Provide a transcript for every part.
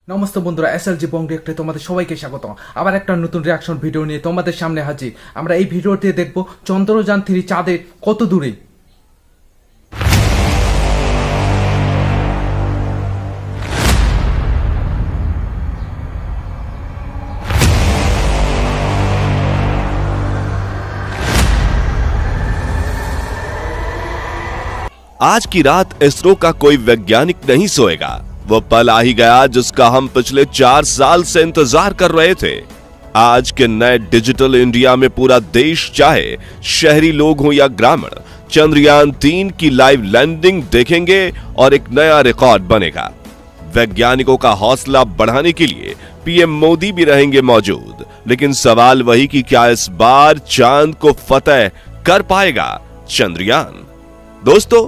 নমস্তে বন্ধুরা, এসএলজি বং রিয়েক্টে তোমাদের সবাইকে স্বাগত। আবার একটা নতুন রিয়াকশন ভিডিও নিয়ে তোমাদের সামনে হাজির। আমরা এই ভিডিওতে দেখব চন্দ্রযান 3 চাঁদে কত দূরে। आज की रात इसरो का कोई वैज्ञानिक नहीं सोएगा। वो पल आ ही गया जिसका हम पिछले 4 साल से इंतजार कर रहे थे। आज के नए डिजिटल इंडिया में पूरा देश, चाहे शहरी लोग हों या ग्रामीण, चंद्रयान 3 की लाइव लैंडिंग देखेंगे और एक नया रिकॉर्ड बनेगा। वैज्ञानिकों का हौसला बढ़ाने के लिए पीएम मोदी भी रहेंगे मौजूद। लेकिन सवाल वही कि क्या इस बार चांद को फतेह कर पाएगा चंद्रयान? दोस्तों,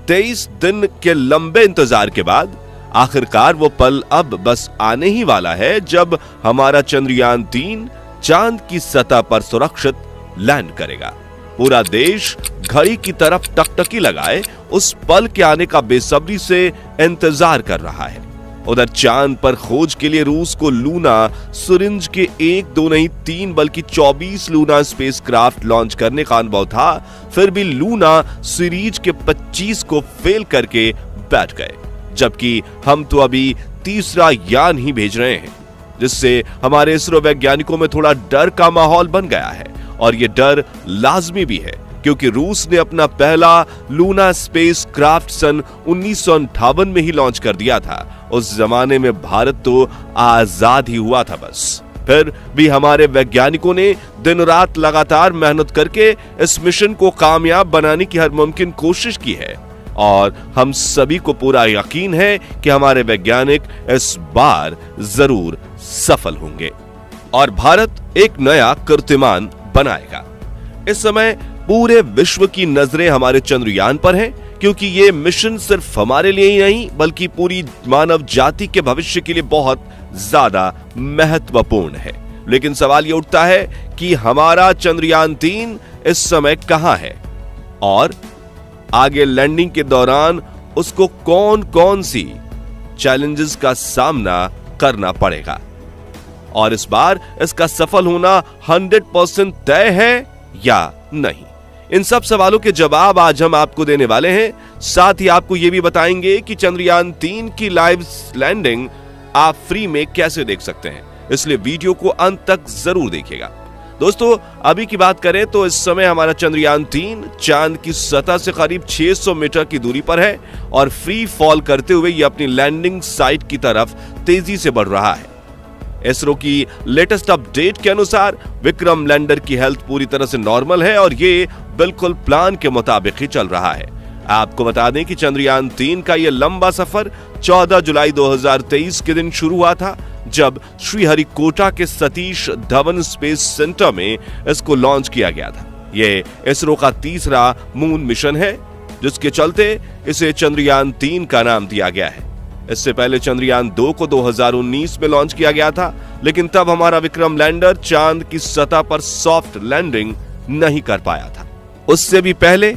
23 दिन के लंबे इंतजार के बाद आखिरकार वो पल अब बस आने ही वाला है जब हमारा चंद्रयान 3 चांद की सतह पर सुरक्षित लैंड करेगा। पूरा देश घड़ी की तरफ टकटकी लगाए उस पल के आने का बेसब्री से इंतजार कर रहा है। उधर चांद पर खोज के लिए रूस को लूना सुरिंज के 1, 2 नहीं 3 बल्कि 24 लूना स्पेसक्राफ्ट लॉन्च करने का अनुभव था। फिर भी लूना सीरीज के 25 को फेल करके बैठ गए, जबकि हम तो अभी तीसरा यान ही भेज रहे हैं, जिससे हमारे इसरो वैज्ञानिकों में थोड़ा डर का माहौल बन गया है। और ये डर लाजमी भी है, क्योंकि रूस ने अपना पहला लूना स्पेसक्राफ्ट सन 1958 में ही लॉन्च कर दिया था। उस जमाने में भारत तो आजाद ही हुआ था बस। फिर भी हमारे वैज्ञानिकों ने दिन रात लगातार मेहनत करके इस मिशन को कामयाब बनाने की हर मुमकिन कोशिश की है। और हम सभी को पूरा यकीन है कि हमारे वैज्ञानिक इस बार जरूर सफल होंगे और भारत एक नया कीर्तिमान बनाएगा। इस समय पूरे विश्व की नजरें हमारे चंद्रयान पर हैं, क्योंकि ये मिशन सिर्फ हमारे लिए ही नहीं बल्कि पूरी मानव जाति के भविष्य के लिए बहुत ज्यादा महत्वपूर्ण है। लेकिन सवाल ये उठता है कि हमारा चंद्रयान 3 इस समय कहां है और आगे लैंडिंग के दौरान उसको कौन कौन सी चैलेंजेस का सामना करना पड़ेगा, और इस बार इसका सफल होना 100% तय है या नहीं। इन सब सवालों के जवाब आज हम आपको देने वाले हैं। साथ ही आपको यह भी बताएंगे कि चंद्रयान 3 की लाइव लैंडिंग आप फ्री में कैसे देख सकते हैं, इसलिए वीडियो को अंत तक जरूर देखिएगा। दोस्तों, अभी की बात करें तो इस समय हमारा चंद्रयान 3 चांद की सतह से करीब 600 मीटर की दूरी पर है और फ्री फॉल करते हुए ये अपनी लैंडिंग साइट की तरफ तेजी से बढ़ रहा है। इसरो की लेटेस्ट अपडेट के अनुसार विक्रम लैंडर की हेल्थ पूरी तरह से नॉर्मल है और ये बिल्कुल प्लान के मुताबिक ही चल रहा है। आपको बता दें कि चंद्रयान 3 का यह लंबा सफर 14 जुलाई 2023 के दिन शुरू हुआ था, जब श्रीहरिकोटा के सतीश धवन स्पेस सेंटर में इसको लॉन्च किया गया था। यह इसरो का तीसरा मून मिशन है, जिसके चलते इसे चंद्रयान 3 का नाम दिया गया है। इससे पहले चंद्रयान 2 को 2019 में लॉन्च किया गया था, लेकिन तब हमारा विक्रम लैंडर चांद की सतह पर सॉफ्ट लैंडिंग नहीं कर पाया था। उससे भी पहले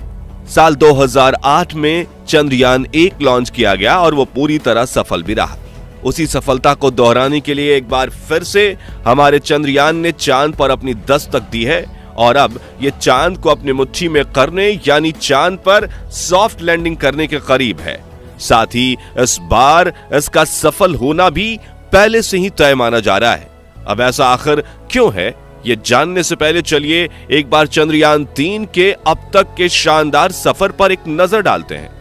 साल 2008 में चंद्रयान 1 लॉन्च किया गया और वो पूरी तरह सफल भी रहा। उसी सफलता को दोहराने के लिए एक बार फिर से हमारे चंद्रयान ने चांद पर अपनी दस्तक दी है और अब ये चांद को अपनी मुट्ठी में करने यानी चांद पर सॉफ्ट लैंडिंग करने के करीब है। साथ ही इस बार इसका सफल होना भी पहले से ही तय माना जा रहा है। अब ऐसा आखिर क्यों है, ये जानने से पहले चलिए एक बार चंद्रयान 3 के अब तक के शानदार सफर पर एक नजर डालते हैं।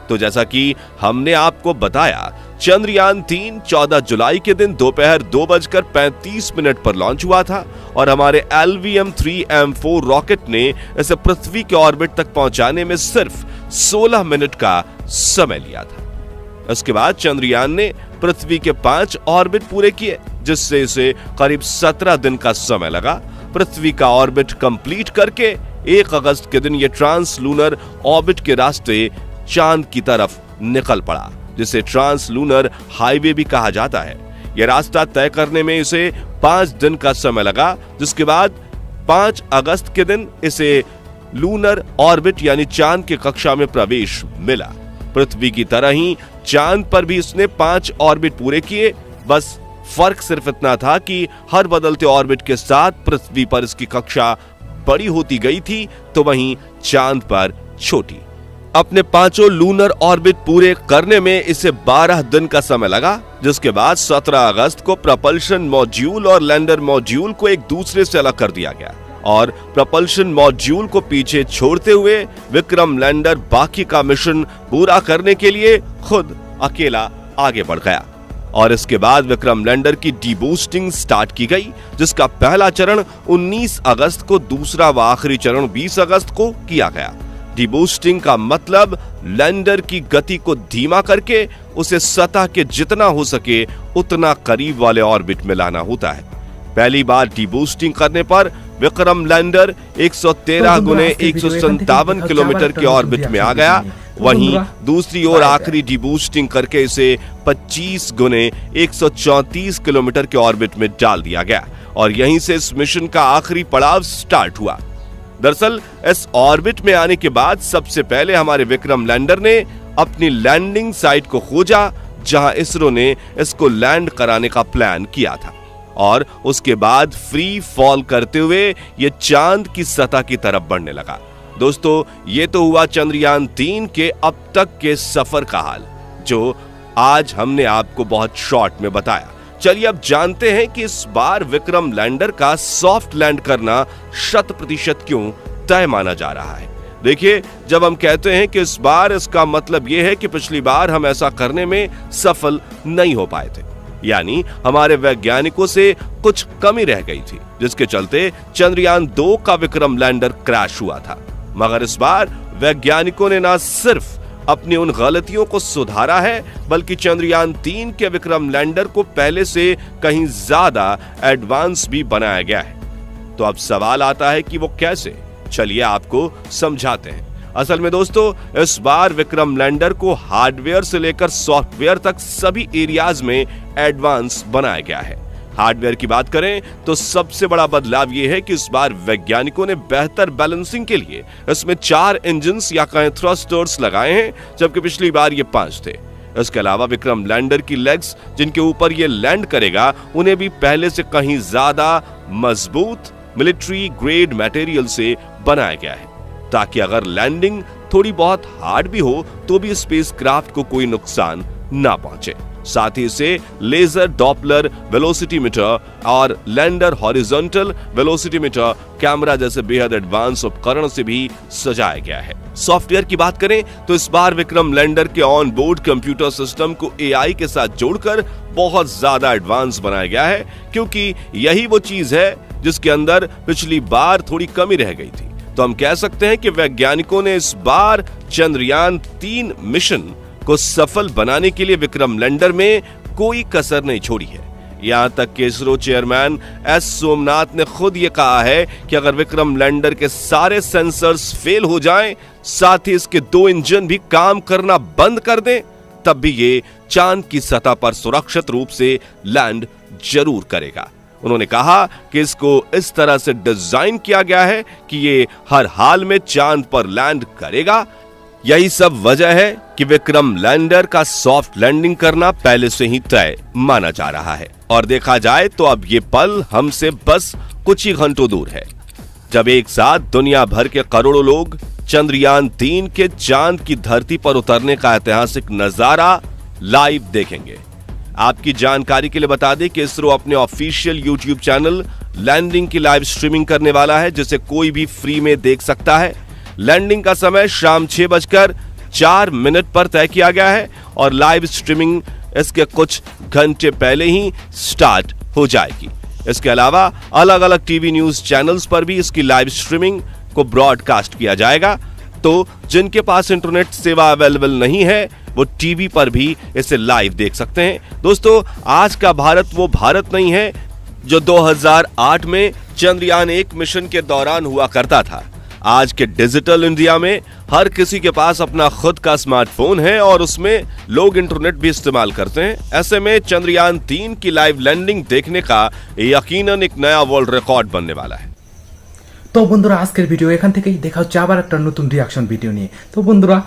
तो जैसा कि हमने आपको बताया, चंद्रयान 3 14 जुलाई के दिन दोपहर 2:35 पर लॉन्च हुआ था और हमारे LVM-3M4 रॉकेट ने इसे पृथ्वी के ऑर्बिट तक पहुंचाने में सिर्फ 16 मिनट का समय लिया था। इसके बाद चंद्रयान ने पृथ्वी के 5 ऑर्बिट पूरे किए, जिससे इसे करीब 17 दिन का समय लगा। पृथ्वी का ऑर्बिट कंप्लीट करके 1 अगस्त के दिन यह ट्रांस लूनर ऑर्बिट के रास्ते चांद की तरफ निकल पड़ा, जिसे ट्रांस लूनर हाईवे भी कहा जाता है। यह रास्ता तय करने में इसे 5 दिन का समय लगा, जिसके बाद 5 अगस्त के दिन इसे लूनर ऑर्बिट यानी चांद की कक्षा में प्रवेश मिला। पृथ्वी की तरह ही चांद पर भी इसने 5 ऑर्बिट पूरे किए, बस फर्क सिर्फ इतना था कि हर बदलते ऑर्बिट के साथ पृथ्वी पर इसकी कक्षा बड़ी होती गई थी तो वहीं चांद पर छोटी। अपने 5 लूनर ऑर्बिट पूरे करने में इसे 12 दिन का समय लगा, जिसके बाद 17 अगस्त को propulsion मॉड्यूल और लैंडर मॉड्यूल को एक दूसरे से अलग कर दिया गया और propulsion मॉड्यूल को पीछे छोड़ते हुए विक्रम लैंडर बाकी का मिशन पूरा करने के लिए खुद अकेला आगे बढ़ गया। और इसके बाद विक्रम लैंडर की डीबूस्टिंग स्टार्ट की गई, जिसका पहला चरण 19 अगस्त को, दूसरा व आखिरी चरण 20 अगस्त को किया गया। डीबूस्टिंग का मतलब लैंडर की गति को धीमा करके उसे सतह के जितना हो सके उतना करीब वाले ऑर्बिट में लाना होता है। पहली बार डीबूस्टिंग करने पर विक्रम लैंडर 113 गुने 157 किलोमीटर के ऑर्बिट में आ गया। वहीं दूसरी ओर आखिरी डीबूस्टिंग करके इसे 25 गुने 134 किलोमीटर के ऑर्बिट में डाल दिया गया और यहीं से इस मिशन का आखिरी पड़ाव स्टार्ट हुआ। दरअसल इस ऑर्बिट में आने के बाद सबसे पहले हमारे विक्रम लैंडर ने अपनी लैंडिंग साइट को खोजा, जहां इसरो ने इसको लैंड कराने का प्लान किया था और उसके बाद फ्री फॉल करते हुए ये चांद की सतह की तरफ बढ़ने लगा। दोस्तों, ये तो हुआ चंद्रयान 3 के अब तक के सफर का हाल, जो आज हमने आपको बहुत शॉर्ट में बताया। चलिए अब जानते हैं कि इस बार विक्रम लैंडर का सॉफ्ट लैंड करना 100% क्यों तय माना जा रहा है। देखिए, जब हम कहते हैं कि इस बार, इसका मतलब यह है कि पिछली बार हम ऐसा करने में सफल नहीं हो पाए थे, यानी हमारे वैज्ञानिकों से कुछ कमी रह गई थी, जिसके चलते चंद्रयान 2 का विक्रम लैंडर क्रैश हुआ था। मगर इस बार वैज्ञानिकों ने न सिर्फ अपनी उन गलतियों को सुधारा है, बल्कि चंद्रयान 3 के विक्रम लैंडर को पहले से कहीं ज्यादा एडवांस भी बनाया गया है। तो अब सवाल आता है कि वो कैसे? चलिए आपको समझाते हैं। असल में दोस्तों, इस बार विक्रम लैंडर को हार्डवेयर से लेकर सॉफ्टवेयर तक सभी एरियाज में एडवांस बनाया गया है। हार्डवेयर की बात करें तो सबसे बड़ा बदलाव यह है कि इस बार वैज्ञानिकों ने बेहतर बैलेंसिंग के लिए इसमें 4 इंजन्स या कहें थ्रस्टर्स लगाए हैं, जबकि पिछली बार ये 5 थे। इसके अलावा विक्रम लैंडर की लेग्स, जिनके ऊपर ये लैंड करेगा, उन्हें भी पहले से कहीं ज्यादा मजबूत मिलिट्री ग्रेड मटेरियल से बनाया गया है, ताकि अगर लैंडिंग थोड़ी बहुत हार्ड भी हो तो भी स्पेसक्राफ्ट को कोई नुकसान ना पहुंचे। साथ ही इसे लेजर डॉपलर वेलोसिटीमीटर और लैंडर हॉरिजॉन्टल वेलोसिटीमीटर कैमरा जैसे बेहद एडवांस उपकरण से भी सजाया गया है। सॉफ्टवेयर की बात करें तो इस बार विक्रम लैंडर के ऑन बोर्ड कंप्यूटर सिस्टम को एआई के साथ जोड़कर बहुत ज्यादा एडवांस बनाया गया है, क्योंकि यही वो चीज है जिसके अंदर पिछली बार थोड़ी कमी रह गई थी। तो हम कह सकते हैं कि वैज्ञानिकों ने इस बार चंद्रयान 3 मिशन को सफल बनाने के लिए विक्रम लैंडर में कोई कसर नहीं छोड़ी है। यहां तक कि इसरो चेयरमैन एस सोमनाथ ने खुद ये कहा है कि अगर विक्रम लैंडर के सारे सेंसर्स फेल हो जाएं, साथ ही इसके 2 इंजन भी काम करना बंद कर दें, तब भी ये चांद की सतह पर सुरक्षित रूप से लैंड जरूर करेगा। उन्होंने कहा कि इसको इस तरह से डिजाइन किया गया है कि ये हर हाल में चांद पर लैंड करेगा। यही सब वजह है कि विक्रम लैंडर का सॉफ्ट लैंडिंग करना पहले से ही तय माना जा रहा है। और देखा जाए तो अब ये पल हमसे बस कुछ ही घंटों दूर है, जब एक साथ दुनिया भर के करोड़ों लोग चंद्रयान 3 के चांद की धरती पर उतरने का ऐतिहासिक नजारा लाइव देखेंगे। आपकी जानकारी के लिए बता दें कि इसरो अपने ऑफिशियल यूट्यूब चैनल लैंडिंग की लाइव स्ट्रीमिंग करने वाला है, जिसे कोई भी फ्री में देख सकता है। लैंडिंग का समय शाम 6:04 पर तय किया गया है और लाइव स्ट्रीमिंग इसके कुछ घंटे पहले ही स्टार्ट हो जाएगी। इसके अलावा अलग अलग टीवी न्यूज चैनल्स पर भी इसकी लाइव स्ट्रीमिंग को ब्रॉडकास्ट किया जाएगा। तो जिनके पास इंटरनेट सेवा अवेलेबल नहीं है, वो टीवी पर भी इसे लाइव देख सकते हैं। दोस्तों, आज का भारत वो भारत नहीं है जो 2008 में चंद्रयान 1 मिशन के दौरान हुआ करता था। आज के डिजिटल इंडिया में हर किसी के पास अपना खुद का स्मार्टफोन है और उसमें लोग इंटरनेट भी इस्तेमाल करते हैं। ऐसे में चंद्रयान 3 की लाइव लैंडिंग देखने का यकीनन एक नया वर्ल्ड रिकॉर्ड बनने वाला है। तो बंधुरा, आजकेर भिडियो एखान थेकेई, देखा होच्छे आबार एकटा नतुन रिएक्शन भिडियो निये। तो बंधुरा,